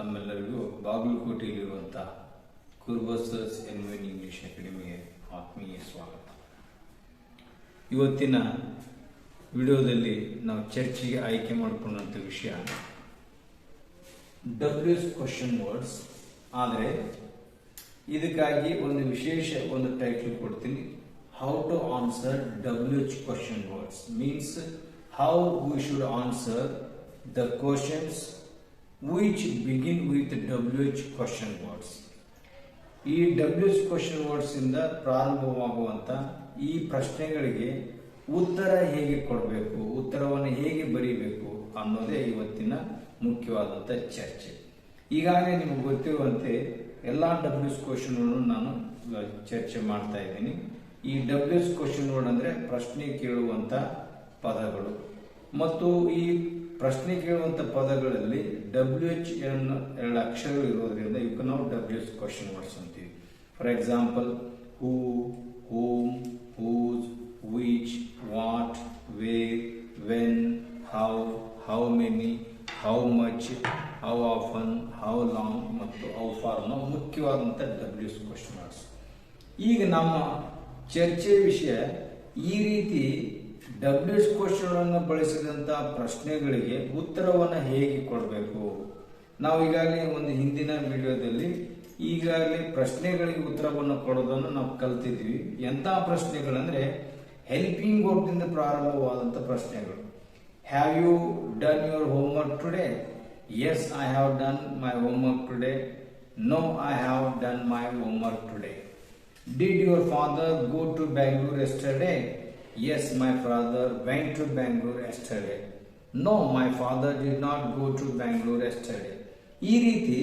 ತಮ್ಮೆಲ್ಲರಿಗೂ ಬಾಗಲಕೋಟೆಯಲ್ಲಿರುವಂಥ ಕುರ್ಬಸರ್ಸ್ ಎನ್ವೈನ್ ಇಂಗ್ಲಿಷ್ ಅಕಾಡೆಮಿಗೆ ಆತ್ಮೀಯ ಸ್ವಾಗತ. ಇವತ್ತಿನ ವಿಡಿಯೋದಲ್ಲಿ ನಾವು ಚರ್ಚೆಗೆ ಆಯ್ಕೆ ಮಾಡಿಕೊಂಡಂಥ ವಿಷಯ WH ಕ್ವಶನ್ ವರ್ಡ್ಸ್. ಆದರೆ ಇದಕ್ಕಾಗಿ ಒಂದು ವಿಶೇಷ ಟೈಟಲ್ ಕೊಡ್ತೀನಿ. How to answer WH question words means how we should answer the questions which begin with WH question words. ಈ WH question words ಇಂದ ಪ್ರಾರಂಭವಾಗುವಂತ ಈ ಪ್ರಶ್ನೆಗಳಿಗೆ ಉತ್ತರ ಹೇಗೆ ಕೊಡಬೇಕು, ಉತ್ತರವನ್ನು ಹೇಗೆ ಬರೀಬೇಕು ಅನ್ನೋದೇ ಇವತ್ತಿನ ಮುಖ್ಯವಾದಂತ ಚರ್ಚೆ. ಈಗಾಗಲೇ ನಿಮಗೆ ಗೊತ್ತಿರುವಂತೆ ಎಲ್ಲಾ WH question ವರ್ಡ್ ನಾನು ಚರ್ಚೆ ಮಾಡ್ತಾ ಇದ್ದೀನಿ. ಈ WH question ವರ್ಡ್ ಅಂದ್ರೆ ಪ್ರಶ್ನೆ ಕೇಳುವಂತ ಪದಗಳು ಮತ್ತು ಈ ಪ್ರಶ್ನೆ ಕೇಳುವಂತ ಪದಗಳಲ್ಲಿ WH ಎರಡು ಅಕ್ಷರಗಳು ಇರೋದ್ರಿಂದ ಇವಕ್ಕೆ ನಾವು WH ಕ್ವಶನ್ ವರ್ಡ್ಸ್ ಅಂತೀವಿ. For example who, whom, whose, which, what, where, when, how many, how much, how often, how long ಮತ್ತು ಹೌ ಫಾರ್ ನಾವು ಮುಖ್ಯವಾದಂತ WH ಕ್ವಶನ್ ವರ್ಡ್ಸ್. ಈಗ ನಮ್ಮ ಚರ್ಚೆಯ ವಿಷಯ ಈ ರೀತಿ WH ಕ್ವಶನ್ ಅನ್ನು ಬಳಸಿದಂತ ಪ್ರಶ್ನೆಗಳಿಗೆ ಉತ್ತರವನ್ನು ಹೇಗೆ ಕೊಡಬೇಕು. ನಾವು ಈಗಾಗಲೇ ಒಂದು ಹಿಂದಿನ ವಿಡಿಯೋದಲ್ಲಿ ಈಗಾಗಲೇ ಪ್ರಶ್ನೆಗಳಿಗೆ ಉತ್ತರವನ್ನು ಕೊಡೋದನ್ನು ನಾವು ಕಲ್ತಿದ್ವಿ. ಎಂತ ಪ್ರಶ್ನೆಗಳಂದ್ರೆ ಹೆಲ್ಪಿಂಗ್ ವರ್ಬ್ ದಿಂದ ಪ್ರಾರಂಭವಾದಂತ ಪ್ರಶ್ನೆಗಳು. Have you done your homework today? Yes, I have done my homework today. No, I have done my homework today. Did your father go to Bangalore yesterday? Yes, my father went to Bangalore yesterday. No, my father did not go to Bangalore yesterday. ಈ ರೀತಿ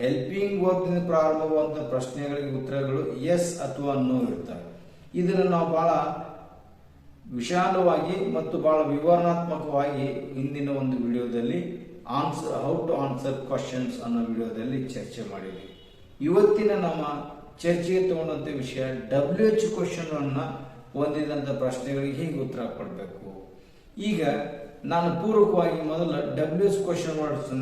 helping verb ದಿಂದ ಪ್ರಾರಂಭವಾದ ಪ್ರಶ್ನೆಗಳಿಗೆ ಉತ್ತರಗಳು S ಅಥವಾ no ಇರ್ತವೆ. ಇದನ್ನು ನಾವು ಬಹಳ ವಿಶಾಲವಾಗಿ ಮತ್ತು ಬಹಳ ವಿವರಣಾತ್ಮಕವಾಗಿ ಹಿಂದಿನ ಒಂದು ವಿಡಿಯೋದಲ್ಲಿ ಹೌ ಟು ಆನ್ಸರ್ ಕ್ವಶನ್ಸ್ ಅನ್ನೋ ವಿಡಿಯೋದಲ್ಲಿ ಚರ್ಚೆ ಮಾಡಿದ್ವಿ. ಇವತ್ತಿನ ನಮ್ಮ ಚರ್ಚೆಗೆ ತಗೊಂಡಂತ ವಿಷಯ WH ಕ್ವಶನ್ ಅನ್ನ ಹೊಂದಿದಂತ ಪ್ರಶ್ನೆಗಳಿಗೆ ಹೇಗೆ ಉತ್ತರ ಕೊಡಬೇಕು. ಈಗ ನಾನು ಪೂರ್ವಕವಾಗಿ ಮೊದಲ WH ಕ್ವಶನ್ ವರ್ಡ್ಸ್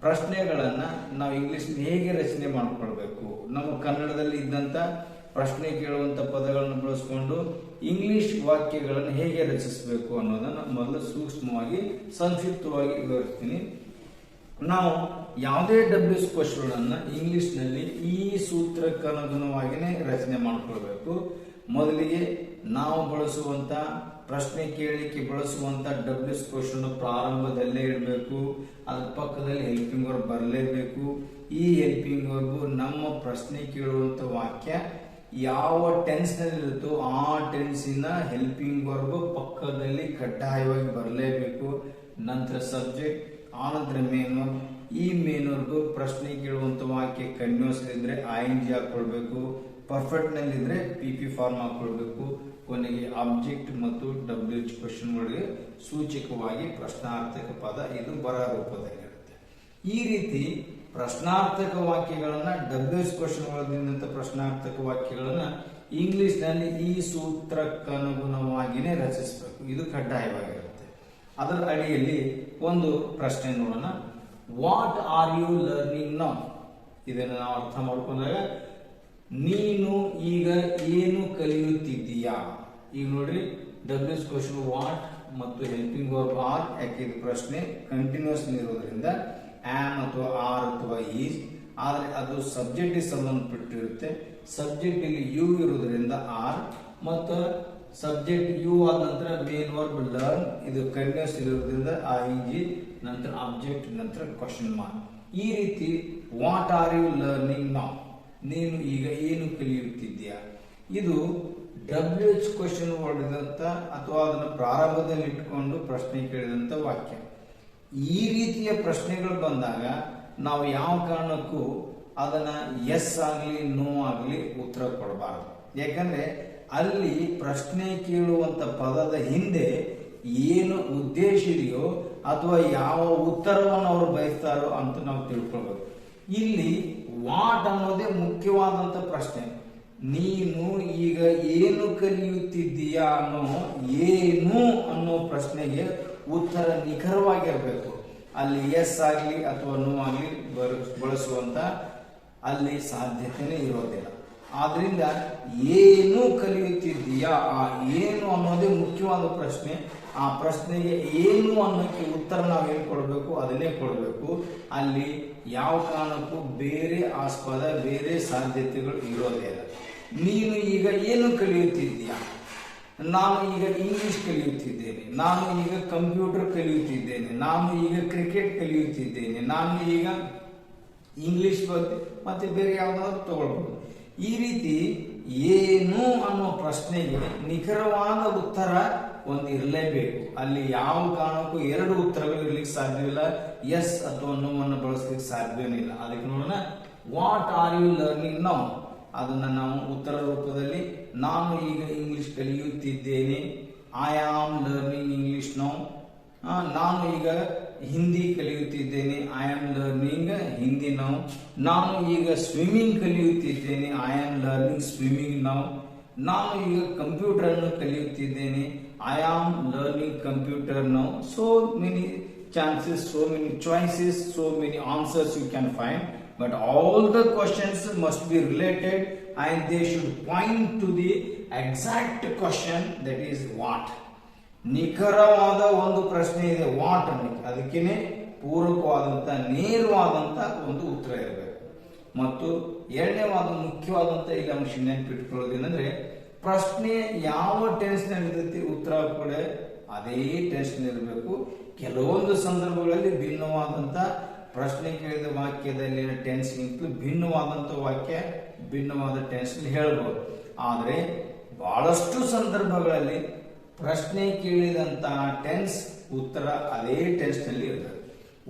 ಪ್ರಶ್ನೆಗಳನ್ನ ನಾವು ಇಂಗ್ಲಿಷ್ ಹೇಗೆ ರಚನೆ ಮಾಡಿಕೊಳ್ಬೇಕು, ನಮ್ಮ ಕನ್ನಡದಲ್ಲಿ ಇದ್ದಂತ ಪ್ರಶ್ನೆ ಕೇಳುವಂತ ಪದಗಳನ್ನು ಬಳಸಿಕೊಂಡು ಇಂಗ್ಲಿಷ್ ವಾಕ್ಯಗಳನ್ನು ಹೇಗೆ ರಚಿಸಬೇಕು ಅನ್ನೋದನ್ನ ಮೊದಲು ಸೂಕ್ಷ್ಮವಾಗಿ ಸಂಕ್ಷಿಪ್ತವಾಗಿ ವಿವರಿಸ್ತೀನಿ. ನಾವು ಯಾವುದೇ WH ಕ್ವಶನ್ ಅನ್ನ ಇಂಗ್ಲಿಷ್ ನಲ್ಲಿ ಈ ಸೂತ್ರಕ್ಕನುಗುಣವಾಗಿನೇ ರಚನೆ ಮಾಡಿಕೊಳ್ಬೇಕು. ಮೊದಲಿಗೆ ನಾವು ಬಳಸುವಂತ ಪ್ರಶ್ನೆ ಕೇಳಲಿಕ್ಕೆ ಬಳಸುವಂತ WH ಕ್ವಶನ್ ಪ್ರಾರಂಭದಲ್ಲೇ ಇಡಬೇಕು. ಅದ್ರ ಪಕ್ಕದಲ್ಲಿ ಹೆಲ್ಪಿಂಗ್ ವರ್ಬ್ ಬರಲೇಬೇಕು. ಈ ಹೆಲ್ಪಿಂಗ್ ವರ್ಬ್ ನಮ್ಮ ಪ್ರಶ್ನೆ ಕೇಳುವಂತ ವಾಕ್ಯ ಯಾವ ಟೆನ್ಸ್ ನಲ್ಲಿ ಇರುತ್ತೋ ಆ ಟೆನ್ಸಿನ ಹೆಲ್ಪಿಂಗ್ ವರ್ಬ್ ಪಕ್ಕದಲ್ಲಿ ಕಡ್ಡಾಯವಾಗಿ ಬರಲೇಬೇಕು. ನಂತರ ಸಬ್ಜೆಕ್ಟ್, ಆನಂತರ ಮೇನ್ ವರ್ಬ್. ಈ ಮೇನ್ ವರ್ಬ್ ಪ್ರಶ್ನೆ ಕೇಳುವಂತ ವಾಕ್ಯ ಕಂಟಿನ್ಯೂಸ್ ಇದ್ರೆ ING ಹಾಕೊಳ್ಬೇಕು. ಪರ್ಫೆಕ್ಟ್ ನಲ್ಲಿ ಇದ್ರೆ PP ಫಾರ್ಮ್ ಹಾಕೊಳ್ಬೇಕು. ಕೊನೆಗೆ ಆಬ್ಜೆಕ್ಟ್ ಮತ್ತು WH ಕ್ವಶನ್ ವರ್ಡ್ಗೆ ಸೂಚಕವಾಗಿ ಪ್ರಶ್ನಾರ್ಥಕ ಪದ ಇದು ಬರ ರೂಪದಲ್ಲಿರುತ್ತೆ. ಈ ರೀತಿ ಪ್ರಶ್ನಾರ್ಥಕ ವಾಕ್ಯಗಳನ್ನ WH ಕ್ವಶನ್ ವರ್ಡ್ನಿಂದ ಪ್ರಶ್ನಾರ್ಥಕ ವಾಕ್ಯಗಳನ್ನ ಇಂಗ್ಲಿಷ್ ನಲ್ಲಿ ಈ ಸೂತ್ರಕ್ಕನುಗುಣವಾಗಿನೇ ರಚಿಸಬೇಕು. ಇದು ಕಡ್ಡಾಯವಾಗಿರುತ್ತೆ. ಅದರ ಅಡಿಯಲ್ಲಿ ಒಂದು ಪ್ರಶ್ನೆ ನೋಡೋಣ. What are you learning now? ಇದನ್ನು ನಾವು ಅರ್ಥ ಮಾಡ್ಕೊಂಡಾಗ ನೀನು ಈಗ ಏನು ಕಲಿಯುತ್ತಿದ್ದೀಯಾ? ಈಗ ನೋಡ್ರಿ WH ಕ್ವಶನ್ ವಾಟ್ ಮತ್ತು ಹೆಲ್ಪಿಂಗ್ ವರ್ಬ್ ಆರ್. ಯಾಕೆ ಇದು ಪ್ರಶ್ನೆ ಕಂಟಿನ್ಯೂಸ್ ಇರೋದ್ರಿಂದ ಆಮ್ ಅಥವಾ ಆರ್ ಅಥವಾ ಈಸ್. ಆದ್ರೆ ಅದು ಸಬ್ಜೆಕ್ಟ್ ಸಂಬಂಧಪಟ್ಟಿರುತ್ತೆ. ಸಬ್ಜೆಕ್ಟ್ ಇಲ್ಲಿ ಯು ಇರೋದ್ರಿಂದ ಆರ್ ಮತ್ತು ಸಬ್ಜೆಕ್ಟ್ ಯು ಆದ ನಂತರ ಮೇನ್ ವರ್ಬ್ ಲರ್ನ್. ಇದು ಕಂಟಿನ್ಯೂಸ್ ಇರೋದ್ರಿಂದ ING, ನಂತರ ಆಬ್ಜೆಕ್ಟ್, ನಂತರ ಕ್ವಶನ್ ಮಾರ್ಕ್. ಈ ರೀತಿ what are you learning now? ನೀನು ಈಗ ಏನು ಕಲಿಯುತ್ತಿದ್ದೀಯಾ? ಇದು WH ಕ್ವಶನ್ ವರ್ಡ್ ಅಥವಾ ಅದನ್ನು ಪ್ರಾರಂಭದಲ್ಲಿ ಇಟ್ಕೊಂಡು ಪ್ರಶ್ನೆ ಕೇಳಿದಂತ ವಾಕ್ಯ. ಈ ರೀತಿಯ ಪ್ರಶ್ನೆಗಳು ಬಂದಾಗ ನಾವು ಯಾವ ಕಾರಣಕ್ಕೂ ಅದನ್ನ ಎಸ್ ಆಗ್ಲಿ ನೋ ಆಗ್ಲಿ ಉತ್ತರ ಕೊಡಬಾರದು. ಯಾಕಂದ್ರೆ ಅಲ್ಲಿ ಪ್ರಶ್ನೆ ಕೇಳುವಂತ ಪದದ ಹಿಂದೆ ಏನು ಉದ್ದೇಶ ಇದೆಯೋ ಅಥವಾ ಯಾವ ಉತ್ತರವನ್ನು ಅವರು ಬಯಸ್ತಾರೋ ಅಂತ ನಾವು ತಿಳ್ಕೊಳ್ಬೇಕು. ಇಲ್ಲಿ ವಾಟ್ ಅನ್ನೋದೇ ಮುಖ್ಯವಾದಂತ ಪ್ರಶ್ನೆ. ನೀನು ಈಗ ಏನು ಕಲಿಯುತ್ತಿದ್ದೀಯಾ ಅನ್ನೋ ಏನು ಅನ್ನೋ ಪ್ರಶ್ನೆಗೆ ಉತ್ತರ ನಿಖರವಾಗಿರಬೇಕು. ಅಲ್ಲಿ ಎಸ್ ಆಗಲಿ ಅಥವಾ ನೋ ಆಗಲಿ ಬಳಸುವಂತ ಅಲ್ಲಿ ಸಾಧ್ಯತೆನೇ ಇರೋದಿಲ್ಲ. ಆದ್ರಿಂದ ಏನು ಕಲಿಯುತ್ತಿದ್ದೀಯಾ, ಆ ಏನು ಅನ್ನೋದೇ ಮುಖ್ಯವಾದ ಪ್ರಶ್ನೆ. ಆ ಪ್ರಶ್ನೆಗೆ ಏನು ಅನ್ನೋಕ್ಕೆ ಉತ್ತರ ನಾವು ಏನು ಕೊಡಬೇಕು ಅದನ್ನೇ ಕೊಡಬೇಕು. ಅಲ್ಲಿ ಯಾವ ಕಾರಣಕ್ಕೂ ಬೇರೆ ಆಸ್ಪದ ಬೇರೆ ಸಾಧ್ಯತೆಗಳು ಇರೋದೇ ಇಲ್ಲ. ನೀನು ಈಗ ಏನು ಕಲಿಯುತ್ತಿದ್ದೀಯಾ? ನಾನು ಈಗ ಇಂಗ್ಲಿಷ್ ಕಲಿಯುತ್ತಿದ್ದೇನೆ, ನಾನು ಈಗ ಕಂಪ್ಯೂಟರ್ ಕಲಿಯುತ್ತಿದ್ದೇನೆ, ನಾನು ಈಗ ಕ್ರಿಕೆಟ್ ಕಲಿಯುತ್ತಿದ್ದೇನೆ, ನಾನು ಈಗ ಇಂಗ್ಲಿಷ್ ಬಗ್ಗೆ ಮತ್ತೆ ಬೇರೆ ಯಾವ್ದಾದ್ರು ತಗೊಳ್ಬಹುದು. ಈ ರೀತಿ ಏನು ಅನ್ನೋ ಪ್ರಶ್ನೆಗೆ ನಿಖರವಾದ ಉತ್ತರ ಒಂದು ಇರಲೇಬೇಕು. ಅಲ್ಲಿ ಯಾವ ಕಾರಣಕ್ಕೂ ಎರಡು ಉತ್ತರಗಳು ಇರ್ಲಿಕ್ಕೆ ಸಾಧ್ಯವಿಲ್ಲ. ಎಸ್ ಅಥವಾ ನೋ ಅನ್ನು ಬಳಸಲಿಕ್ಕೆ ಸಾಧ್ಯವೇನಿಲ್ಲ. ಅದಕ್ಕೆ ನೋಡೋಣ, what are you learning now? ಅದನ್ನ ನಾವು ಉತ್ತರ ರೂಪದಲ್ಲಿ ನಾನು ಈಗ ಇಂಗ್ಲಿಷ್ ಕಲಿಯುತ್ತಿದ್ದೇನೆ, I am learning English now. ನಾನು ಈಗ ಹಿಂದಿ ಕಲಿಯುತ್ತಿದ್ದೇನೆ, I am learning Hindi now. ನಾನು ಈಗ ಸ್ವಿಮ್ಮಿಂಗ್ ಕಲಿಯುತ್ತಿದ್ದೇನೆ, I am learning swimming now. ನಾನು ಈಗ ಕಂಪ್ಯೂಟರ್ ಅನ್ನು ಕಲಿಯುತ್ತಿದ್ದೇನೆ, I am learning computer now. So many chances, so many choices, so many answers you can find, but all the questions must be related and they should point to the exact question, that is what. ನಿಖರವಾದ ಒಂದು ಪ್ರಶ್ನೆ ಇದೆ what ಅನ್ನೋಕೆ, ಅದಕ್ಕೇನೆ ಪೂರಕವಾದಂತ ನೇರವಾದಂತ ಒಂದು ಉತ್ತರ ಇರಬೇಕು. ಮತ್ತು ಎರಡನೇವಾದ ಮುಖ್ಯವಾದಂತ ಇಲ್ಲಿ ಅಂಶ ನೆನಪಿಟ್ಕೊಳ್ಳೋದೇನೆಂದ್ರೆ, ಪ್ರಶ್ನೆ ಯಾವ ಟೆನ್ಸ್ ನಲ್ಲಿ ಉತ್ತರ ಕೂಡ ಅದೇ ಟೆನ್ಸ್ ಇರಬೇಕು. ಕೆಲವೊಂದು ಸಂದರ್ಭಗಳಲ್ಲಿ ಭಿನ್ನವಾದಂತ ಪ್ರಶ್ನೆ ಕೇಳಿದ ವಾಕ್ಯದಲ್ಲಿನ ಟೆನ್ಸ್ಗಿಂತಲೂ ಭಿನ್ನವಾದಂತ ವಾಕ್ಯ ಭಿನ್ನವಾದ ಟೆನ್ಸ್ ಹೇಳ್ಬೋದು. ಆದರೆ ಬಹಳಷ್ಟು ಸಂದರ್ಭಗಳಲ್ಲಿ ಪ್ರಶ್ನೆ ಕೇಳಿದಂತಹ ಟೆನ್ಸ್ ಉತ್ತರ ಅದೇ ಟೆನ್ಸ್ ನಲ್ಲಿ ಇರ್ತದೆ.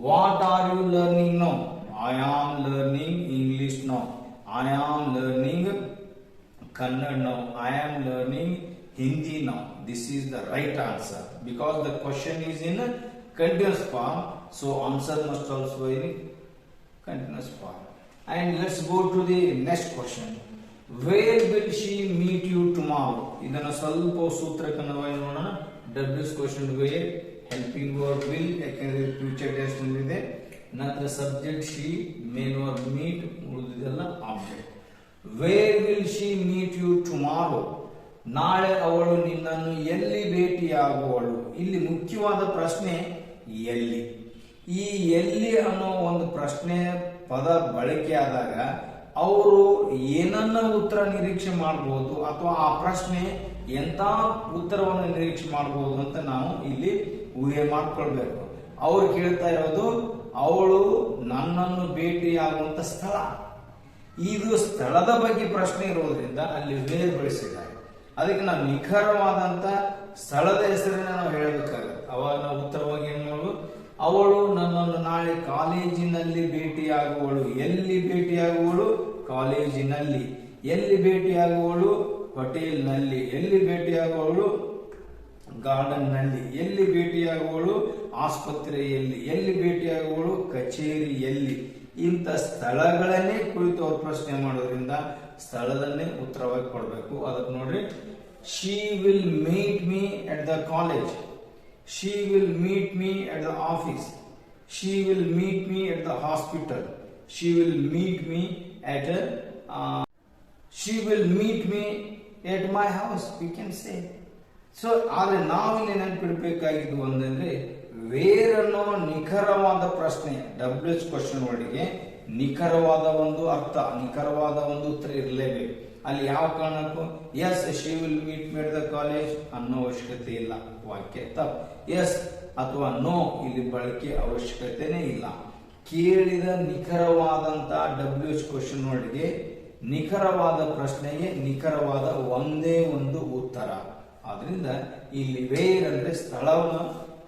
What are you learning now? I am learning English now. I am learning Kannada now. I am learning Hindi now. This is the right answer because the question is in a continuous form, so answer must also be in continuous form. And let's go to the next question. Where will she meet you tomorrow? ಇದನ್ನ ಸ್ವಲ್ಪ ಸೂತ್ರಕನವಾಗಿ ನೋಡೋಣ. W's question where, helping verb will, ಯಾಕಂದ್ರೆ future tense ನಲ್ಲಿದೆ. ನಂತರ subject she, main verb meet, ಉಳಿದಿದೆಲ್ಲ object. Where will she meet you tomorrow? ನಾಳೆ ಅವಳು ನಿನ್ನನ್ನು ಎಲ್ಲಿ ಭೇಟಿಯಾಗುವಳು? ಇಲ್ಲಿ ಮುಖ್ಯವಾದ ಪ್ರಶ್ನೆ ಎಲ್ಲಿ. ಈ ಎಲ್ಲಿ ಅನ್ನೋ ಒಂದು ಪ್ರಶ್ನೆ ಪದ ಬಳಕೆ ಆದಾಗ ಅವರು ಏನನ್ನ ಉತ್ತರ ನಿರೀಕ್ಷೆ ಮಾಡಬಹುದು ಅಥವಾ ಆ ಪ್ರಶ್ನೆ ಎಂತ ಉತ್ತರವನ್ನು ನಿರೀಕ್ಷೆ ಮಾಡಬಹುದು ಅಂತ ನಾವು ಇಲ್ಲಿ ಊಹೆ ಮಾಡ್ಕೊಳ್ಬೇಕು. ಅವ್ರು ಕೇಳ್ತಾ ಇರೋದು ಅವಳು ನನ್ನನ್ನು ಭೇಟಿಯಾಗುವಂತ ಸ್ಥಳ. ಇದು ಸ್ಥಳದ ಬಗ್ಗೆ ಪ್ರಶ್ನೆ ಇರೋದ್ರಿಂದ ಅಲ್ಲಿ ವೇರ್ ಬಳಸಿದ್ದಾರೆ. ಅದಕ್ಕೆ ನಾವು ನಿಖರವಾದಂತ ಸ್ಥಳದ ಹೆಸರನ್ನ ನಾವು ಹೇಳಬೇಕಾಗುತ್ತೆ. ಅವಾಗ ನಾವು ಉತ್ತರವಾಗಿ ಏನ್ ಮಾಡಬಹುದು, ಅವಳು ನನ್ನನ್ನು ನಾಳೆ ಕಾಲೇಜಿನಲ್ಲಿ ಭೇಟಿಯಾಗುವಳು. ಎಲ್ಲಿ ಭೇಟಿಯಾಗುವಳು? ಕಾಲೇಜಿನಲ್ಲಿ. ಎಲ್ಲಿ ಭೇಟಿಯಾಗುವಳು? ಹೋಟೆಲ್ ನಲ್ಲಿ. ಎಲ್ಲಿ ಭೇಟಿಯಾಗುವಳು? ಗಾರ್ಡನ್ ನಲ್ಲಿ. ಎಲ್ಲಿ ಭೇಟಿಯಾಗುವಳು? ಆಸ್ಪತ್ರೆಯಲ್ಲಿ. ಎಲ್ಲಿ ಭೇಟಿಯಾಗುವಳು? ಕಚೇರಿಯಲ್ಲಿ. ಇಂಥ ಸ್ಥಳಗಳನ್ನೇ ಕುರಿತು ಅವ್ರು ಪ್ರಶ್ನೆ ಮಾಡೋದ್ರಿಂದ ಸ್ಥಳದನ್ನೇ ಉತ್ತರವಾಗಿ ಕೊಡಬೇಕು. ಅದಕ್ಕೆ ನೋಡ್ರಿ, she will meet me at the college, she will meet me at the office, she will meet me at the hospital, she will meet me at she will meet me at my house, we can say. So ಆದ್ರೆ ನಾವಿಲ್ಲಿ ನೆನಪಿಡಬೇಕಾಗಿದ್ದು ಒಂದಂದ್ರೆ, wear ಅನ್ನೋ ನಿಖರವಾದ ಪ್ರಶ್ನೆ WH question ಒಳಗೆ ನಿಖರವಾದ ಒಂದು ಅರ್ಥ, ನಿಖರವಾದ ಒಂದು ಉತ್ತರ ಇರಲೇಬೇಕು. ಅಲ್ಲಿ ಯಾವ ಕಾರಣಕ್ಕೂ yes she will meet me at the college ಅನ್ನೋ ಅವಶ್ಯಕತೆ ಇಲ್ಲ. ವಾಕ್ಯ ತಪ್ಪು. ಎಸ್ ಅಥವಾ ನೋ ಇಲ್ಲಿ ಬಳಕೆ ಅವಶ್ಯಕತೆನೇ ಇಲ್ಲ. ಕೇಳಿದ ನಿಖರವಾದಂತ WH ಕ್ವಶನ್ ಒಳಗೆ ನಿಖರವಾದ ಪ್ರಶ್ನೆಗೆ ನಿಖರವಾದ ಒಂದೇ ಒಂದು ಉತ್ತರ. ಆದ್ರಿಂದ ಇಲ್ಲಿ ವೇರ್ ಅಂದ್ರೆ ಸ್ಥಳವನ್ನು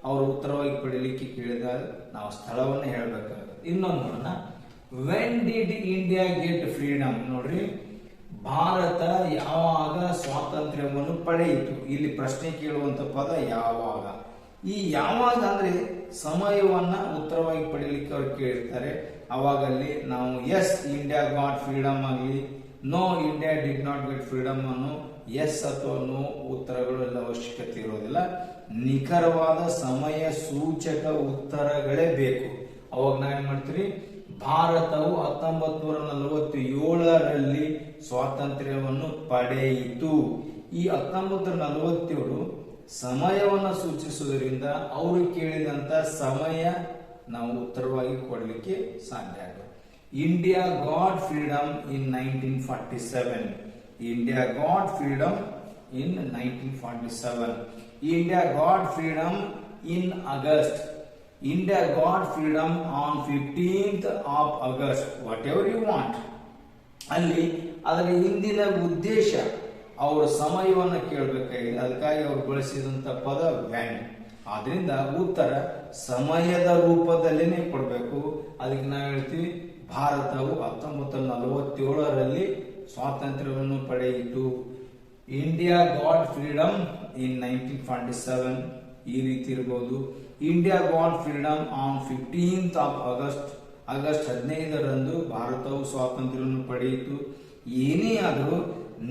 ಅವರು ಉತ್ತರವಾಗಿ ಪಡೀಲಿಕ್ಕೆ ಕೇಳಿದಾಗ ನಾವು ಸ್ಥಳವನ್ನು ಹೇಳಬೇಕಾಗುತ್ತೆ. ಇನ್ನೊಂದು ನೋಡೋಣ, when did India get freedom? ನೋಡ್ರಿ, ಭಾರತ ಯಾವಾಗ ಸ್ವಾತಂತ್ರ್ಯವನ್ನು ಪಡೆಯಿತು? ಇಲ್ಲಿ ಪ್ರಶ್ನೆ ಕೇಳುವಂತ ಪದ ಯಾವಾಗ. ಈ ಯಾವಾಗ ಅಂದ್ರೆ ಸಮಯವನ್ನ ಉತ್ತರವಾಗಿ ಪಡೀಲಿಕ್ಕೆ ಅವ್ರು ಕೇಳಿರ್ತಾರೆ. ಅವಾಗಲ್ಲಿ ನಾವು ಎಸ್ ಇಂಡಿಯಾ ಗಾಟ್ ಫ್ರೀಡಮ್ ಆಗಲಿ no India did not get freedom ಅನ್ನೋ ಎಸ್ ಅಥವಾ ನೋ ಉತ್ತರಗಳೆಲ್ಲ ಅವಶ್ಯಕತೆ ಇರೋದಿಲ್ಲ. ನಿಖರವಾದ ಸಮಯ ಸೂಚಕ ಉತ್ತರಗಳೇ ಬೇಕು. ಅವಾಗ ನಾವೇನ್ ಮಾಡ್ತೀವಿ, ಭಾರತವು 1947ರಲ್ಲಿ ಸ್ವಾತಂತ್ರ್ಯವನ್ನು ಪಡೆಯಿತು. ಈ 1947 ಸಮಯವನ್ನು ಸೂಚಿಸುವುದರಿಂದ ಅವರು ಕೇಳಿದಂತ ಸಮಯ ನಾವು ಉತ್ತರವಾಗಿ ಕೊಡಲಿಕ್ಕೆ ಸಾಧ್ಯ ಆಗುತ್ತೆ. India got freedom in 1947. India got freedom in 1947. India got freedom in August. India got freedom on 15th of August. Whatever you want. ಅಲ್ಲಿ ಅದರ ಹಿಂದಿನ ಉದ್ದೇಶ ಅವರ ಸಮಯವನ್ನು ಕೇಳಬೇಕಾಗಿದೆ. ಅದಕ್ಕಾಗಿ ಅವರು ಬಳಸಿದಂತ ಪದ ವ್ಯಾನ್. ಆದ್ರಿಂದ ಉತ್ತರ ಸಮಯದ ರೂಪದಲ್ಲೇನೆ ಕೊಡಬೇಕು. ಅದಕ್ಕೆ ನಾವು ಹೇಳ್ತೀವಿ, ಭಾರತವು 1947ರಲ್ಲಿ ಸ್ವಾತಂತ್ರ್ಯವನ್ನು ಪಡೆಯಿತು. India got freedom in 1947. ಈ ರೀತಿ ಇರಬಹುದು. India got freedom on 15th of August. ಆಗಸ್ಟ್ 15ರಂದು ಭಾರತವು ಸ್ವಾತಂತ್ರ್ಯವನ್ನು ಪಡೆಯಿತು. ಏನೇ ಆದರೂ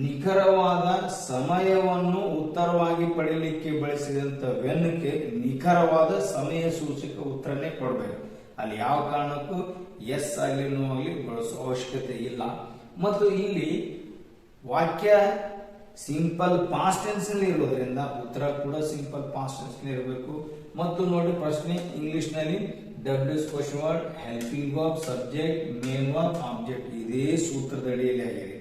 ನಿಖರವಾದ ಸಮಯವನ್ನು ಉತ್ತರವಾಗಿ ಪಡೆಯಲಿಕ್ಕೆ ಬಳಸಿದಂತ ವೆನ್ಗೆ ನಿಖರವಾದ ಸಮಯ ಸೂಚಕ ಉತ್ತರನೇ ಕೊಡಬೇಕು. ಅಲ್ಲಿ ಯಾವ ಕಾರಣಕ್ಕೂ ಎಸ್ ಆಗಲಿ ನೋ ಆಗಲಿ ಬಳಸುವ ಅವಶ್ಯಕತೆ ಇಲ್ಲ. ಮತ್ತು ಇಲ್ಲಿ ವಾಕ್ಯ ಸಿಂಪಲ್ ಪಾಸ್ಟ್ ಟೆನ್ಸ್ ನಲ್ಲಿ ಇರೋದ್ರಿಂದ ಉತ್ತರ ಕೂಡ ಸಿಂಪಲ್ ಪಾಸ್ಟ್ ಟೆನ್ಸ್ ನಲ್ಲಿ ಇರಬೇಕು. ಮತ್ತು ನೋಡಿ, ಪ್ರಶ್ನೆ ಇಂಗ್ಲಿಷ್ ನಲ್ಲಿ ಡಬ್ಲ್ಯೂಸ್ question word, helping verb, subject, main verb, object ಇದೇ ಸೂತ್ರದಡಿಯಲ್ಲಿ ಆಗಿದೆ.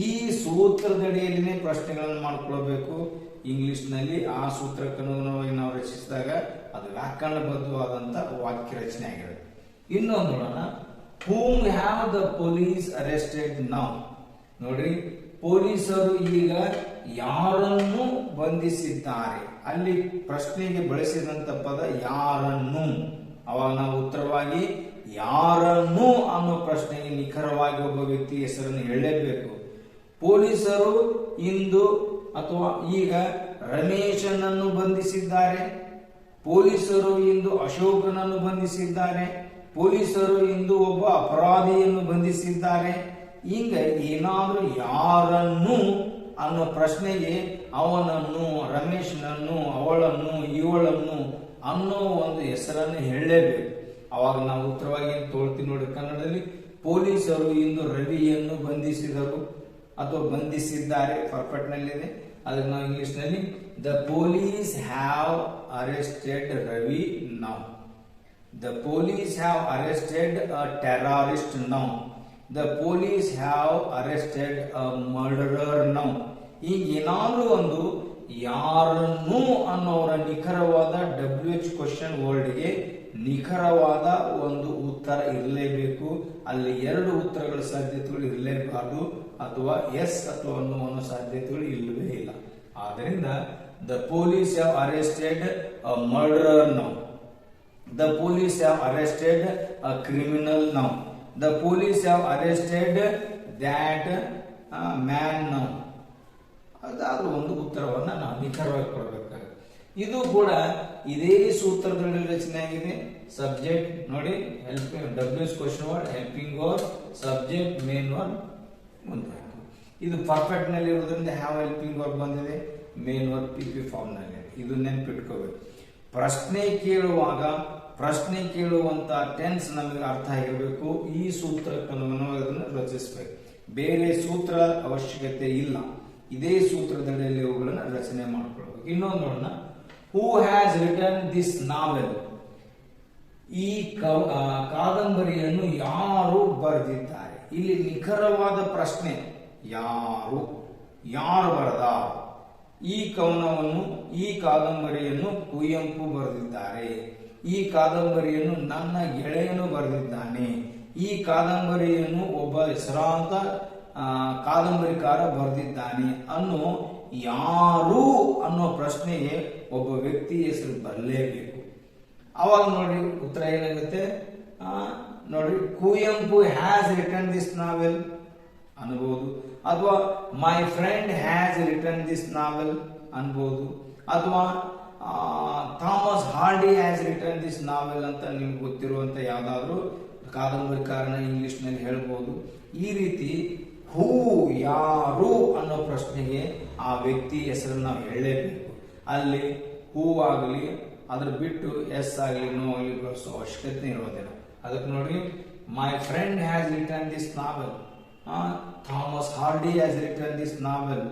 ಈ ಸೂತ್ರದಡಿಯಲ್ಲಿನೇ ಪ್ರಶ್ನೆಗಳನ್ನು ಮಾಡ್ಕೊಳ್ಬೇಕು. ಇಂಗ್ಲಿಷ್ ನಲ್ಲಿ ಆ ಸೂತ್ರಕ್ಕೆ ಅನುಗುಣವಾಗಿ ನಾವು ರಚಿಸಿದಾಗ ಅದು ವ್ಯಾಕರಣಬದ್ಧವಾದಂತ ವಾಕ್ಯ ರಚನೆ ಆಗಿದೆ. ಇನ್ನೊಂದು ನೋಡೋಣ, whom have the police arrested now. ನೋಡ್ರಿ, ಪೊಲೀಸರು ಈಗ ಯಾರನ್ನು ಬಂಧಿಸಿದ್ದಾರೆ. ಅಲ್ಲಿ ಪ್ರಶ್ನೆಗೆ ಬಳಸಿದಂತ ಪದ ಯಾರನ್ನು. ಅವಾಗ ನಾವು ಉತ್ತರವಾಗಿ ಯಾರನ್ನು ಅನ್ನೋ ಪ್ರಶ್ನೆಗೆ ನಿಖರವಾಗಿ ಒಬ್ಬ ವ್ಯಕ್ತಿ ಹೆಸರನ್ನು ಹೇಳಲೇಬೇಕು. ಪೊಲೀಸರು ಇಂದು ಅಥವಾ ಈಗ ರಮೇಶನನ್ನು ಬಂಧಿಸಿದ್ದಾರೆ. ಪೊಲೀಸರು ಇಂದು ಅಶೋಕನನ್ನು ಬಂಧಿಸಿದ್ದಾರೆ. ಪೊಲೀಸರು ಇಂದು ಒಬ್ಬ ಅಪರಾಧಿಯನ್ನು ಬಂಧಿಸಿದ್ದಾರೆ. ಈಗ ಏನಾದ್ರೂ ಯಾರನ್ನು ಅನ್ನೋ ಪ್ರಶ್ನೆಗೆ ಅವನನ್ನು, ರಮೇಶನನ್ನು, ಅವಳನ್ನು, ಇವಳನ್ನು ಅನ್ನೋ ಒಂದು ಹೆಸರನ್ನು ಹೇಳಲೇಬೇಕು. ಅವಾಗ ನಾವು ಉತ್ತರವಾಗಿ ತೋಳ್ತೀವಿ ನೋಡಿ ಕನ್ನಡದಲ್ಲಿ, ಪೊಲೀಸರು ಇಂದು ರವಿಯನ್ನು ಬಂಧಿಸಿದರು ಅಥವಾ ಬಂಧಿಸಿದ್ದಾರೆ ಪರ್ಫೆಕ್ಟ್ ನಲ್ಲಿದೆ. ಅದಕ್ಕೆ ನಾವು ಇಂಗ್ಲಿಷ್ ನಲ್ಲಿ the police have arrested Ravi now. The police have arrested a terrorist now. The police have arrested a murderer now. ಈಗ ಏನಾದ್ರೂ ಒಂದು ಯಾರನ್ನು ಅನ್ನೋರ ನಿಖರವಾದ WH ಕ್ವಶನ್ ವರ್ಡ್ಗೆ ನಿಖರವಾದ ಒಂದು ಉತ್ತರ ಇರಲೇಬೇಕು. ಅಲ್ಲಿ ಎರಡು ಉತ್ತರಗಳ ಸಾಧ್ಯತೆಗಳು ಇರಲೇಬಾರದು, ಅಥವಾ ಎಸ್ ಅಥವಾ ನೋ ಅನ್ನೋ ಸಾಧ್ಯತೆಗಳು ಇಲ್ಲವೇ ಇಲ್ಲ. ಆದ್ದರಿಂದ the police have arrested a murderer now. The police have arrested a criminal now. The police have arrested that man now. ಅದಾದ್ರೂ ಒಂದು ಉತ್ತರವನ್ನ ನಾವು ನಿಖರವಾಗಿ ಕೊಡಬೇಕಾಗುತ್ತೆ. ಇದು ಕೂಡ ಇದೇ ಸೂತ್ರದಲ್ಲಿ ರಚನೆ ಆಗಿದೆ. ಸಬ್ಜೆಕ್ಟ್ ನೋಡಿ, ಹೆಲ್ಪಿಂಗ್ ಡಬ್ಲ್ಯೂಸ್ question word, helping verb, subject, main verb ಮುಂದೆ. ಇದು ಪರ್ಫೆಕ್ಟ್ ನಲ್ಲಿ ಇರೋದ್ರಿಂದ ಹ್ಯಾವ್ ಹೆಲ್ಪಿಂಗ್ ವರ್ಬ್ ಬಂದಿದೆ, ಮೇನ್ ವರ್ಬ್ PP ಫಾರ್ಮ್ ನಲ್ಲಿ. ಇದು ನೆನ್ಪಿಟ್ಕೋಬೇಕು. ಪ್ರಶ್ನೆ ಕೇಳುವಾಗ ಪ್ರಶ್ನೆ ಕೇಳುವಂತ ಟೆನ್ಸ್ ನಮಗೆ ಅರ್ಥ ಆಗಿರಬೇಕು. ಈ ಸೂತ್ರಕ್ಕೆ ಅನುಗುಣವಾಗಿ ಅದನ್ನು ರಚಿಸಬೇಕು. ಬೇರೆ ಸೂತ್ರ ಅವಶ್ಯಕತೆ ಇಲ್ಲ. ಇದೇ ಸೂತ್ರದಲ್ಲಿ ಅವುಗಳನ್ನು ರಚನೆ ಮಾಡಿಕೊಳ್ಳಬೇಕು. ಇನ್ನೊಂದು ನೋಡೋಣ, who has return this novel. ಈ ಕಾದಂಬರಿಯನ್ನು ಯಾರು ಬರೆದಿದ್ದಾರೆ. ಇಲ್ಲಿ ನಿಖರವಾದ ಪ್ರಶ್ನೆ, ಯಾರು, ಯಾರು ಬರೆದ. ಈ ಕವನವನ್ನು, ಈ ಕಾದಂಬರಿಯನ್ನು ಕುವೆಂಪು ಬರೆದಿದ್ದಾರೆ. ಈ ಕಾದಂಬರಿಯನ್ನು ನನ್ನ ಗೆಳೆಯನು ಬರೆದಿದ್ದಾನೆ. ಈ ಕಾದಂಬರಿಯನ್ನು ಒಬ್ಬ ಹೆಸರಾಂತ ಕಾದಂಬರಿಕಾರ ಬರೆದಿದ್ದಾನೆ ಅನ್ನೋ ಯಾರು ಅನ್ನೋ ಪ್ರಶ್ನೆಗೆ ಒಬ್ಬ ವ್ಯಕ್ತಿ ಹೆಸರು ಬರಲೇಬೇಕು. ಅವಾಗ ನೋಡಿ ಉತ್ತರ ಏನಾಗುತ್ತೆ ನೋಡಿ, Kuvempu has return this novel ಅನ್ಬೋದು, ಅಥವಾ my friend has return this novel ಅನ್ಬೋದು, ಅಥವಾ Thomas hardy has return this novel ಅಂತ ನಿಮ್ಗೆ ಗೊತ್ತಿರುವಂತ ಯಾವ್ದಾದ್ರು ಕಾದಂಬರಿಕಾರನ ಇಂಗ್ಲಿಷ್ ನಲ್ಲಿ ಹೇಳ್ಬೋದು. ಈ ರೀತಿ ಹೂ ಯಾರು ಅನ್ನೋ ಪ್ರಶ್ನೆಗೆ ಆ ವ್ಯಕ್ತಿ ಹೆಸರನ್ನು ನಾವು ಹೇಳಲೇಬೇಕು. ಅಲ್ಲಿ ಹೂ ಆಗಲಿ ಅದ್ರ ಬಿಟ್ಟು ಎಸ್ ಆಗಲಿ ನೋ ಆಗಲಿ ಬಳಸೋ ಅವಶ್ಯಕತೆ ಇರೋದಿಲ್ಲ. ಅದಕ್ಕೆ ನೋಡ್ರಿ, my friend has return this novel, Thomas hardy has return this novel.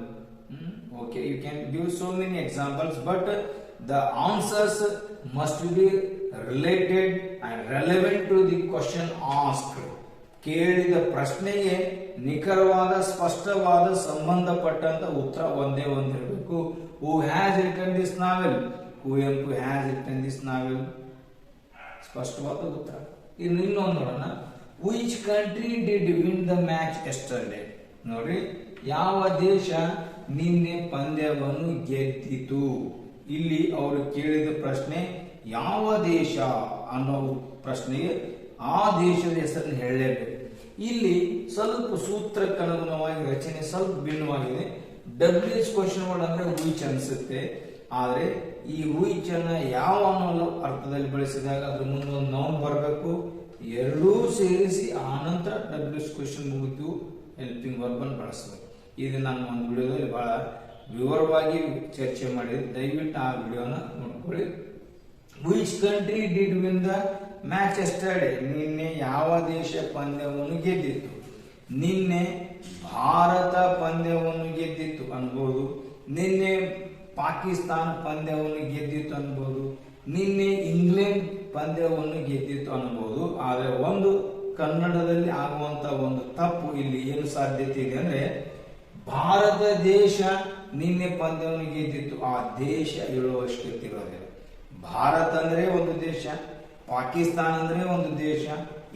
Okay, you can give so many examples, but the answers must be related and relevant to the question asked. ಕೇಳಿದ ಪ್ರಶ್ನೆಗೆ ನಿಖರವಾದ ಸ್ಪಷ್ಟವಾದ ಸಂಬಂಧಪಟ್ಟಂತ ಉತ್ತರ ಒಂದೇ ಒಂದಿರಬೇಕು. Who has written this novel, Kuvempu has written this novel, ಸ್ಪಷ್ಟವಾದ ಉತ್ತರ. ಇನ್ನು ಇನ್ನೊಂದು ನೋಡೋಣ, which country did win the match yesterday. ನೋಡ್ರಿ, ಯಾವ ದೇಶ ನಿನ್ನೆ ಪಂದ್ಯವನ್ನು ಗೆದ್ದಿತು. ಇಲ್ಲಿ ಅವರು ಕೇಳಿದ ಪ್ರಶ್ನೆ ಯಾವ ದೇಶ ಅನ್ನೋ ಪ್ರಶ್ನೆಗೆ ಆ ದೇಶದ ಹೆಸರನ್ನು ಹೇಳಲೇಬೇಕು. ಇಲ್ಲಿ ಸ್ವಲ್ಪ ಸೂತ್ರಕ್ಕನುಗುಣವಾಗಿ ರಚನೆ ಸ್ವಲ್ಪ ಭಿನ್ನವಾಗಿದೆ. WH ಕ್ವಶನ್ ವರ್ಡ್ ಅಂದ್ರೆ ವಿಚ್ ಅನ್ಸುತ್ತೆ, ಆದ್ರೆ ಈ ವಿಚ್ ಅನ್ನ ಯಾವ ಅನ್ನೋ ಅರ್ಥದಲ್ಲಿ ಬಳಸಿದಾಗ ಅದ್ರ ಮುಂದೆ ಒಂದು ನೌನ್ ಬರಬೇಕು. ಎರಡೂ ಸೇರಿಸಿ ಆನಂತರ WH ಕ್ವಶನ್ ಮುಗಿತು ಹೆಲ್ಪಿಂಗ್ ವರ್ಬ್ ಅನ್ನು ಬಳಸಬೇಕು. ಇದು ನಾನು ಒಂದು ವಿಡಿಯೋದಲ್ಲಿ ಬಹಳ ವಿವರವಾಗಿ ಚರ್ಚೆ ಮಾಡಿದೆ, ದಯವಿಟ್ಟು ಆ ವಿಡಿಯೋನ ನೋಡ್ಕೊಳ್ಳಿ. Which country did win the match yesterday, ನಿನ್ನೆ ಯಾವ ದೇಶ ಪಂದ್ಯವನ್ನು ಗೆದ್ದಿತ್ತು. ನಿನ್ನೆ ಭಾರತ ಪಂದ್ಯವನ್ನು ಗೆದ್ದಿತ್ತು ಅನ್ಬೋದು, ನಿನ್ನೆ ಪಾಕಿಸ್ತಾನ ಪಂದ್ಯವನ್ನು ಗೆದ್ದಿತ್ತು ಅನ್ಬೋದು, ನಿನ್ನೆ ಇಂಗ್ಲೆಂಡ್ ಪಂದ್ಯವನ್ನು ಗೆದ್ದಿತ್ತು ಅನ್ಬೋದು. ಆದರೆ ಒಂದು ಕನ್ನಡದಲ್ಲಿ ಆಗುವಂತ ಒಂದು ತಪ್ಪು ಇಲ್ಲಿ ಏನು ಸಾಧ್ಯತೆ ಇದೆ ಅಂದ್ರೆ, ಭಾರತ ದೇಶ ನಿನ್ನೆ ಪಂದ್ಯವನ್ನು ಗೆದ್ದಿತ್ತು, ಆ ದೇಶ ಹೇಳುವ ಅವಶ್ಯಕತೆ ಇರೋದಿಲ್ಲ. ಭಾರತ ಅಂದ್ರೆ ಒಂದು ದೇಶ, ಪಾಕಿಸ್ತಾನ ಅಂದ್ರೆ ಒಂದು ದೇಶ,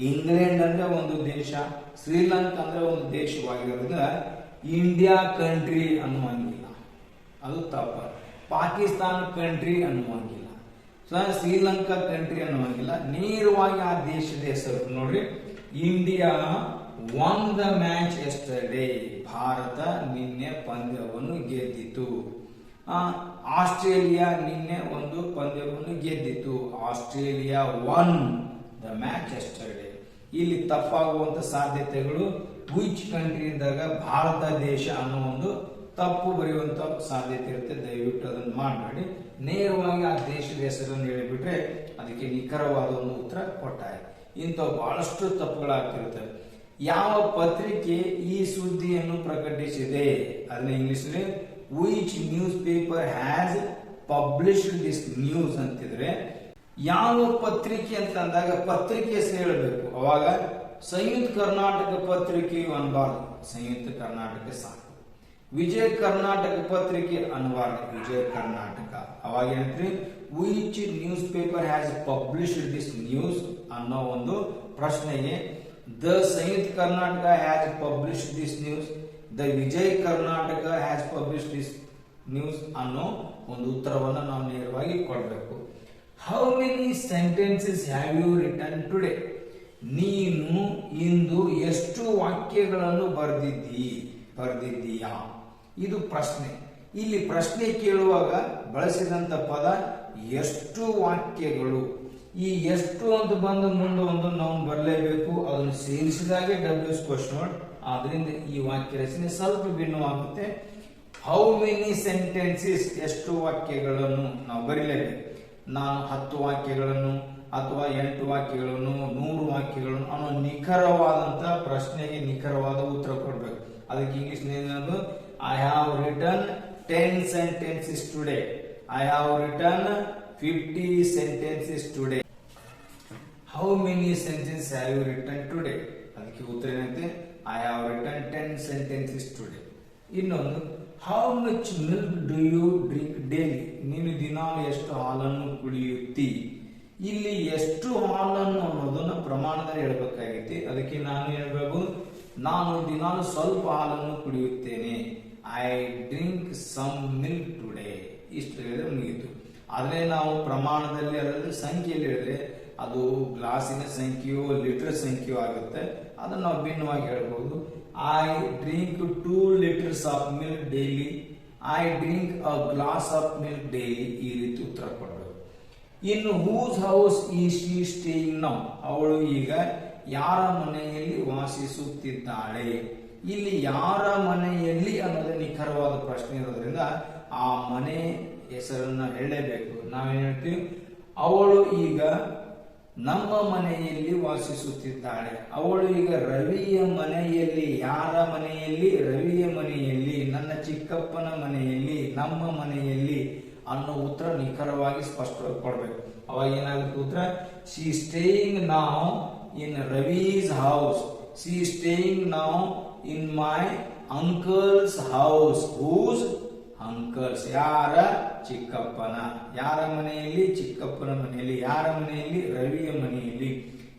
ಇಂಗ್ಲೆಂಡ್ ಅಂದ್ರೆ ಒಂದು ದೇಶ, ಶ್ರೀಲಂಕಾ ಅಂದ್ರೆ ಒಂದು ದೇಶವಾಗಿರೋದ್ರಿಂದ ಇಂಡಿಯಾ ಕಂಟ್ರಿ ಅನ್ನುವಂಗಿಲ್ಲ, ಅದು ತಪ್ಪ. ಪಾಕಿಸ್ತಾನ ಕಂಟ್ರಿ ಅನ್ನುವಂಗಿಲ್ಲ, ಶ್ರೀಲಂಕಾ ಕಂಟ್ರಿ ಅನ್ನುವಂಗಿಲ್ಲ. ನೇರವಾಗಿ ಆ ದೇಶದ ಹೆಸರು ನೋಡ್ರಿ, India won the match yesterday, Bharat ನಿನ್ನೆ ಪಂದ್ಯವನ್ನು ಗೆದ್ದಿತು. ಆಸ್ಟ್ರೇಲಿಯಾ ನಿನ್ನೆ ಒಂದು ಪಂದ್ಯವನ್ನು ಗೆದ್ದಿತು, Australia won the match yesterday. ಇಲ್ಲಿ ತಪ್ಪಾಗುವಂತ ಸಾಧ್ಯತೆಗಳು ವಿಚ್ ಕಂಟ್ರಿ ಇದ್ದಾಗ ಭಾರತ ದೇಶ ಅನ್ನೋ ಒಂದು ತಪ್ಪು ಬರೆಯುವಂತ ಸಾಧ್ಯತೆ ಇರುತ್ತೆ. ದಯವಿಟ್ಟು ಅದನ್ನು ಮಾಡಬೇಡಿ, ನೇರವಾಗಿ ಆ ದೇಶದ ಹೆಸರನ್ನು ಹೇಳಿಬಿಟ್ರೆ ಅದಕ್ಕೆ ನಿಖರವಾದ ಒಂದು ಉತ್ತರ ಕೊಟ್ಟಾರೆ. ಇಂಥವು ಬಹಳಷ್ಟು ತಪ್ಪುಗಳಾಗ್ತಿರುತ್ತವೆ. ಯಾವ ಪತ್ರಿಕೆ ಈ ಸುದ್ದಿಯನ್ನು ಪ್ರಕಟಿಸಿದೆ, ಅದನ್ನ English which newspaper has published this news ಅಂತಿದ್ರೆ, ಯಾವ ಪತ್ರಿಕೆ ಅಂತ ಅಂದಾಗ ಪತ್ರಿಕೆ ಹೆಸರು ಹೇಳಬೇಕು. ಅವಾಗ ಸಂಯುಕ್ತ ಕರ್ನಾಟಕ ಪತ್ರಿಕೆಯು ಅನ್ಬಾರ್ದು, ಸಂಯುಕ್ತ ಕರ್ನಾಟಕ ಸಾಕು. ವಿಜಯ ಕರ್ನಾಟಕ ಪತ್ರಿಕೆ ಅನ್ಬಾರ್ದು, ವಿಜಯ ಕರ್ನಾಟಕ. ಅವಾಗ ಏನಂತ್ರಿ, which newspaper has published this news ಅನ್ನೋ ಒಂದು ಪ್ರಶ್ನೆಗೆ the Samyukta Karnataka has published this news, the Vijay Karnataka has published this news ಅನ್ನೋ ಒಂದು ಉತ್ತರವನ್ನು ನಾವು ನೇರವಾಗಿ ಕೊಡಬೇಕು. How many sentences have you written today, ನೀನು ಇಂದು ಎಷ್ಟು ವಾಕ್ಯಗಳನ್ನು ಬರೆದಿದ್ದೀಯಾ, ಇದು ಪ್ರಶ್ನೆ. ಇಲ್ಲಿ ಪ್ರಶ್ನೆ ಕೇಳುವಾಗ ಬಳಸಿದಂತ ಪದ ಎಷ್ಟು ವಾಕ್ಯಗಳು. ಈ ಎಷ್ಟು ಅಂತ ಬಂದು ಮುಂದೆ ಒಂದು ನಾವು ಬರಲೇಬೇಕು, ಅದನ್ನು ಸೇರಿಸಿದಾಗೆ WH ಕ್ವಶನ್ ವರ್ಡ್. ಆದ್ರಿಂದ ಈ ವಾಕ್ಯ ರಚನೆ ಸ್ವಲ್ಪ ಭಿನ್ನವಾಗುತ್ತೆ. ಹೌ ಮೆನಿ ಸೆಂಟೆನ್ಸಸ್, ಎಷ್ಟು ವಾಕ್ಯಗಳನ್ನು ನಾವು ಬರೀಲೇಬೇಕು. ನಾನು 10 ವಾಕ್ಯಗಳನ್ನು ಅಥವಾ 8 ವಾಕ್ಯಗಳನ್ನು 100 ವಾಕ್ಯಗಳನ್ನು ಅನ್ನೋ ನಿಖರವಾದಂತ ಪ್ರಶ್ನೆಗೆ ನಿಖರವಾದ ಉತ್ತರ ಕೊಡಬೇಕು. ಅದಕ್ಕೆ ಇಂಗ್ಲಿಷ್ ಏನದು, I have written 10 sentences today, I have written 50 sentences today. How many sentences have you written today? ಅದಕ್ಕೆ ಉತ್ತರ ಏನಂತೆ, I have written 10 sentences today. ಇನ್ನೊಂದು, how much milk do you drink daily? ನೀನು ದಿನಾಲು ಎಷ್ಟು ಹಾಲನ್ನು ಕುಡಿಯುತ್ತಿ. ಇಲ್ಲಿ ಎಷ್ಟು ಹಾಲನ್ನು ಅನ್ನೋದನ್ನ ಪ್ರಮಾಣದಲ್ಲಿ ಹೇಳಬೇಕಾಗೈತಿ. ಅದಕ್ಕೆ ನಾನು ಹೇಳ್ಬೇಕು, ನಾನು ದಿನಾಲು ಸ್ವಲ್ಪ ಹಾಲನ್ನು ಕುಡಿಯುತ್ತೇನೆ, I drink some milk today. ಇಷ್ಟು ಹೇಳಿದ್ರೆ ಮುಗಿಯಿತು. ಆದ್ರೆ ನಾವು ಪ್ರಮಾಣದಲ್ಲಿ ಅದರಲ್ಲಿ ಸಂಖ್ಯೆಯಲ್ಲಿ ಹೇಳಿದ್ರೆ ಅದು ಗ್ಲಾಸಿನ ಸಂಖ್ಯೆಯೋ ಲೀಟರ್ ಸಂಖ್ಯೆಯೋ ಆಗುತ್ತೆ. ಅದನ್ನು ನಾವು ಭಿನ್ನವಾಗಿ ಹೇಳ್ಬೋದು. I drink 2 liters of milk daily, I drink a glass of milk daily. ಈ ರೀತಿ ಉತ್ತರ ಕೊಡಬೇಕು. ಇನ್ನು whose house is she staying now, ಅವಳು ಈಗ ಯಾರ ಮನೆಯಲ್ಲಿ ವಾಸಿಸುತ್ತಿದ್ದಾಳೆ. ಇಲ್ಲಿ ಯಾರ ಮನೆಯಲ್ಲಿ ಅನ್ನೋದೇ ನಿಖರವಾದ ಪ್ರಶ್ನೆ ಇರೋದ್ರಿಂದ ಆ ಮನೆ ಹೆಸರನ್ನ ಹೇಳಲೇಬೇಕು. ನಾವೇನ್ ಹೇಳ್ತೀವಿ, ಅವಳು ಈಗ ನಮ್ಮ ಮನೆಯಲ್ಲಿ ವಾಸಿಸುತ್ತಿದ್ದಾಳೆ. ಅವಳು ಈಗ ರವಿಯ ಮನೆಯಲ್ಲಿ, ಯಾರ ಮನೆಯಲ್ಲಿ? ರವಿಯ ಮನೆಯಲ್ಲಿ, ನನ್ನ ಚಿಕ್ಕಪ್ಪನ ಮನೆಯಲ್ಲಿ, ನಮ್ಮ ಮನೆಯಲ್ಲಿ ಅನ್ನೋ ಉತ್ತರ ನಿಖರವಾಗಿ ಸ್ಪಷ್ಟವಾಗಿ ಕೊಡ್ಬೇಕು. ಅವಾಗ ಏನಾಗುತ್ತೆ ಉತ್ತರ? She staying now in Ravi's house. She staying now in my uncle's house. Whose uncle's? ಯಾರ? ಚಿಕ್ಕಪ್ಪನ. ಯಾರ ಮನೆಯಲ್ಲಿ? ಚಿಕ್ಕಪ್ಪನ ಮನೆಯಲ್ಲಿ. ಯಾರ ಮನೆಯಲ್ಲಿ? ರವಿಯ ಮನೆಯಲ್ಲಿ.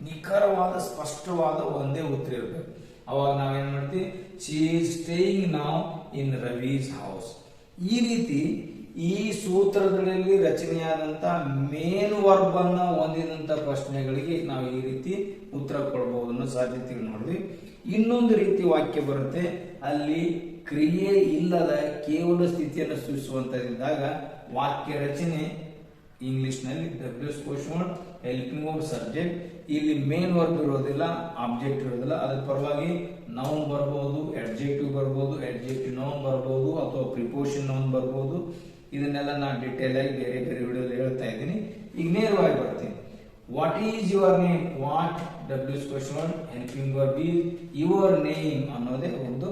ನಿಖರವಾದ ಸ್ಪಷ್ಟವಾದ ಒಂದೇ ಉತ್ತರ ಇರಬೇಕು. ಅವಾಗ ನಾವೇನ್ ಮಾಡ್ತೀವಿ? She is staying now in Ravi's house. ಈ ರೀತಿ ಈ ಸೂತ್ರಗಳಲ್ಲಿ ರಚನೆಯಾದಂತ ಮೇನ್ ವರ್ಬ್ ಅನ್ನ ಹೊಂದಿದಂತ ಪ್ರಶ್ನೆಗಳಿಗೆ ನಾವು ಈ ರೀತಿ ಉತ್ತರ ಕೊಡಬಹುದು ಅನ್ನೋ ಸಾಧ್ಯತೆಗಳು ನೋಡಿದ್ವಿ. ಇನ್ನೊಂದು ರೀತಿ ವಾಕ್ಯ ಬರುತ್ತೆ, ಅಲ್ಲಿ ಕ್ರಿಯೆ ಇಲ್ಲದ ಕೇವಲ ಸ್ಥಿತಿಯನ್ನು ಸೂಚಿಸುವಂತದ್ದಾಗ ವಾಕ್ಯ ರಚನೆ ಇಂಗ್ಲಿಷ್ ನಲ್ಲಿ ಡಬ್ಲ್ಯೂಎಸ್ ಕ್ವೆಶ್ಚನ್ ಹೆಲ್ಪಿಂಗ್ ವರ್ಬ್ ಸಬ್ಜೆಕ್ಟ್. ಇಲ್ಲಿ ಮೇನ್ ವರ್ಬ್ ಇರೋದಿಲ್ಲ, ಆಬ್ಜೆಕ್ಟ್ ಇರೋದಿಲ್ಲ. ಅದರ ಪರವಾಗಿ ನೌನ್ ಬರ್ಬೋದು, ಅಡ್ಜೆಕ್ಟಿವ್ ಬರ್ಬೋದು, ಅಡ್ಜೆಕ್ಟಿವ್ ನೌನ್ ಬರ್ಬೋದು, ಅಥವಾ ಪ್ರಿಪೋಸಿಷನ್ ನೌನ್ ಬರ್ಬೋದು. ಇದನ್ನೆಲ್ಲ ನಾನು ಡೀಟೇಲ್ ಆಗಿ ಬೇರೆ ಬೇರೆ ವಿಡಿಯೋದಲ್ಲಿ ಹೇಳ್ತಾ ಇದ್ದೀನಿ. ಈಗ ನೇರವಾಗಿ ಬರ್ತೀನಿ. What is your name? What WH question helping verb is your name ಅನ್ನೋದೇ ಒಂದು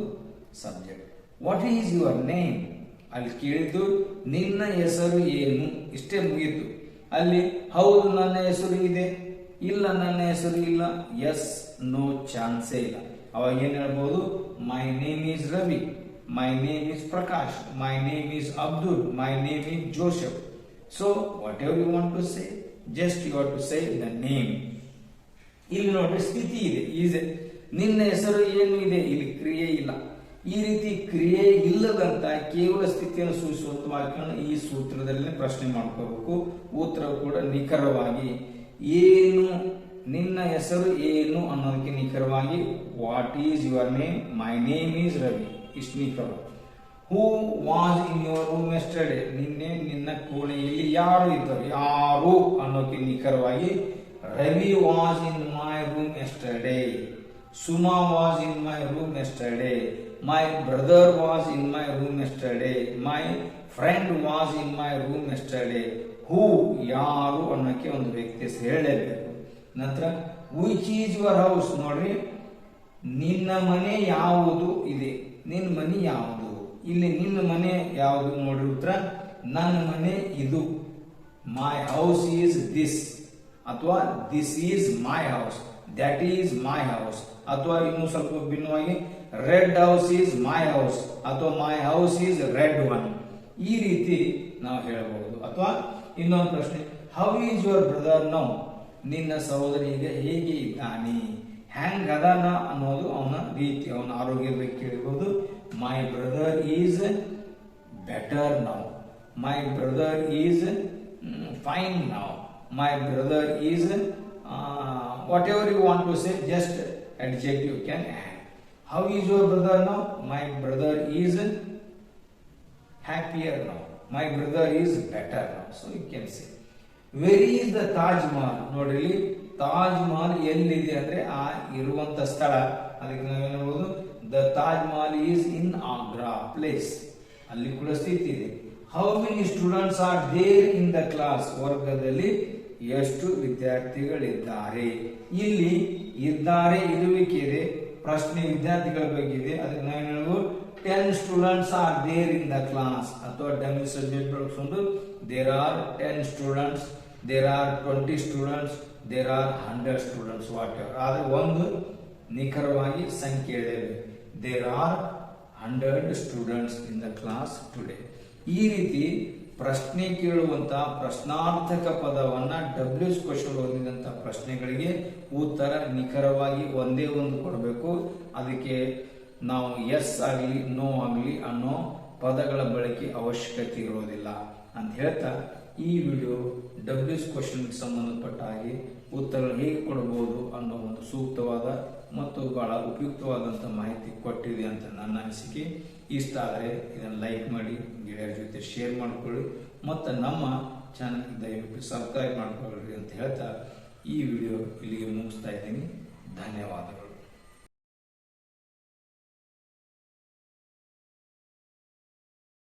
subject. What is your name? ಅಲ್ಲಿ ಕೇಳಿದ್ದು ನಿನ್ನ ಹೆಸರು ಏನು, ಇಷ್ಟೇ ಮುಗೀತು. ಅಲ್ಲಿ ಹೌದು ನನ್ನ ಹೆಸರು ಇದೆ, ಇಲ್ಲ ನನ್ನ ಹೆಸರು ಇಲ್ಲ, ಎಸ್ ನೋ ಚಾನ್ಸೇ ಇಲ್ಲ. ಅವಾಗ ಏನ್ ಹೇಳ್ಬೋದು? My name is Ravi, my name is Prakash, my name is Abdul, my name is Joseph. So whatever you want to say, just you want to say the name. ಇಲ್ಲಿ ನೋಡ್ರಿ ಸ್ಥಿತಿ ಇದೆ, ಈಸ್. ನಿನ್ನ ಹೆಸರು ಏನು ಇದೆ, ಇಲ್ಲಿ ಕ್ರಿಯೆ ಇಲ್ಲ. ಈ ರೀತಿ ಕ್ರಿಯೆ ಇಲ್ಲದಂತ ಕೇವಲ ಸ್ಥಿತಿಯನ್ನು ಸೂಚಿಸುವಂತ ವಾಕ್ಯವನ್ನು ಈ ಸೂತ್ರದಲ್ಲಿ ಪ್ರಶ್ನೆ ಮಾಡ್ಕೋಬೇಕು. ಉತ್ತರ ಕೂಡ ನಿಖರವಾಗಿ ಏನು, ನಿನ್ನ ಹೆಸರು ಏನು ಅನ್ನೋದಕ್ಕೆ ನಿಖರವಾಗಿ what is your name? My name is Ravi. ಇಷ್ಟು ನಿಖರ. Who was in your room yesterday? ನಿನ್ನೆ ನಿನ್ನ ಕೋಣೆಯಲ್ಲಿ ಯಾರು ಇದ್ದರು? ಯಾರು ಅನ್ನೋಕೆ ನಿಖರವಾಗಿ Ravi was in my room yesterday. Suma was in my room yesterday. My brother was in my room yesterday. My friend was in my room yesterday. Who ಯಾರು ಅನ್ನೋಕೆ ಒಂದು ವ್ಯಕ್ತಿ ಹೇಳಲೇಬೇಕು. ನಂತರ ವಿಚ್ ಈಸ್ ಯುವರ್ ಹೌಸ್? ನೋಡ್ರಿ, ನಿನ್ನ ಮನೆ ಯಾವುದು ಇದೆ, ನಿನ್ನ ಮನೆ ಯಾವುದು? ಇಲ್ಲಿ ನಿನ್ನ ಮನೆ ಯಾವುದು ನೋಡ್ರಿ ಉತ್ತರ ನನ್ನ ಮನೆ ಇದು. ಮೈ ಹೌಸ್ ಈಸ್ ದಿಸ್, ಅಥವಾ this is my house, that is my house. ಅಥವಾ ಇನ್ನು ಸ್ವಲ್ಪ ಭಿನ್ನವಾಗಿ red house is my house, ಅಥವಾ my house is red one. ಈ ರೀತಿ ನಾವು ಹೇಳಬಹುದು. ಅಥವಾ ಇನ್ನೊಂದು ಪ್ರಶ್ನೆ, how is your brother now? ನಿನ್ನ ಸಹೋದರಿ ಈಗ ಹೇಗೆ ಇದ್ದಾನೆ, ಹ್ಯಾಂಗ್ ಅದಾನ ಅನ್ನೋದು ಅವನ ರೀತಿ, ಅವನ ಆರೋಗ್ಯದ ಬಗ್ಗೆ ಕೇಳಬಹುದು. My brother is better now, my brother is fine now, my brother is whatever you want to say, just adjective can add. How is your brother now? My brother is happier now, my brother is better now. So you can say. Where is the Taj Mahal? ನೋಡ್ರಿ, ತಾಜ್ ಮಹಲ್ ಎಲ್ಲಿದೆ ಅಂದ್ರೆ ಆ ಇರುವಂತ ಸ್ಥಳ. ಅದಕ್ಕೆ ನಾವೇನ್ ಹೇಳ್ಬೋದು? The Taj Mahal is in Agra place. ಅಲ್ಲಿ ಕೂಡ ಸ್ಥಿತಿ ಇದೆ. How many students are there in the class? ವರ್ಗದಲ್ಲಿ ಎಷ್ಟು ವಿದ್ಯಾರ್ಥಿಗಳಿದ್ದಾರೆ? ಇಲ್ಲಿ ಇದ್ದಾರೆ ಇರುವಿಕೆ ಇದೆ, ಪ್ರಶ್ನೆ ವಿದ್ಯಾರ್ಥಿಗಳ ಬಗ್ಗೆ ಇದೆ. ಅದಕ್ಕೆ ನಾವೇನ್ ಹೇಳ್ಬೋದು? 10 students are there in the class. ಅಥವಾ ಡಮ್ಮಿ ಸಬ್ಜೆಕ್ಟ್ ಬಳಸ್ಕೊಂಡು there are 10 students, there are 20 students, there are 100 students, whatever. ಆದ್ರೆ ಒಂದು ನಿಖರವಾಗಿ ಸಂಖ್ಯೆ ಹೇಳಬೇಕು. There are 100 students in the class today. ಈ ರೀತಿ ಪ್ರಶ್ನೆ ಕೇಳುವಂತ ಪ್ರಶ್ನಾರ್ಥಕ ಪದವನ್ನ ಡಬ್ಲ್ಯೂಎಸ್ ಕ್ವೆಶ್ಚನ್ ಓದಿದಂತ ಪ್ರಶ್ನೆಗಳಿಗೆ ಉತ್ತರ ನಿಖರವಾಗಿ ಒಂದೇ ಒಂದು ಕೊಡಬೇಕು. ಅದಕ್ಕೆ ನಾವು ಎಸ್ ಆಗಲಿ ನೋ ಆಗಲಿ ಅನ್ನೋ ಪದಗಳ ಬಳಕೆ ಅವಶ್ಯಕತೆ ಇರೋದಿಲ್ಲ ಅಂತ ಹೇಳ್ತಾ ಈ ವಿಡಿಯೋ ಡಬ್ಲ್ಯೂಎಸ್ ಕ್ವೆಶ್ಚನ್ ಸಂಬಂಧಪಟ್ಟ ಹಾಗೆ ಉತ್ತರ ಹೇಗೆ ಕೊಡಬಹುದು ಅನ್ನೋ ಒಂದು ಸೂಕ್ತವಾದ ಮತ್ತು ಬಹಳ ಉಪಯುಕ್ತವಾದಂತ ಮಾಹಿತಿ ಕೊಟ್ಟಿದೆ ಅಂತ ನನ್ನ ಅನಿಸಿಕೆ. ಇಷ್ಟ ಆದರೆ ಇದನ್ನು ಲೈಕ್ ಮಾಡಿ, ಗೆಳೆಯರ ಜೊತೆ ಶೇರ್ ಮಾಡ್ಕೊಳ್ಳಿ, ಮತ್ತು ನಮ್ಮ ಚಾನಲ್ ದಯವಿಟ್ಟು ಸಬ್ಸ್ಕ್ರೈಬ್ ಮಾಡ್ಕೊಳ್ಳಿ ಅಂತ ಹೇಳ್ತಾ ಈ ವಿಡಿಯೋ ಇಲ್ಲಿಗೆ ಮುಗಿಸ್ತಾ ಇದ್ದೀನಿ. ಧನ್ಯವಾದಗಳು.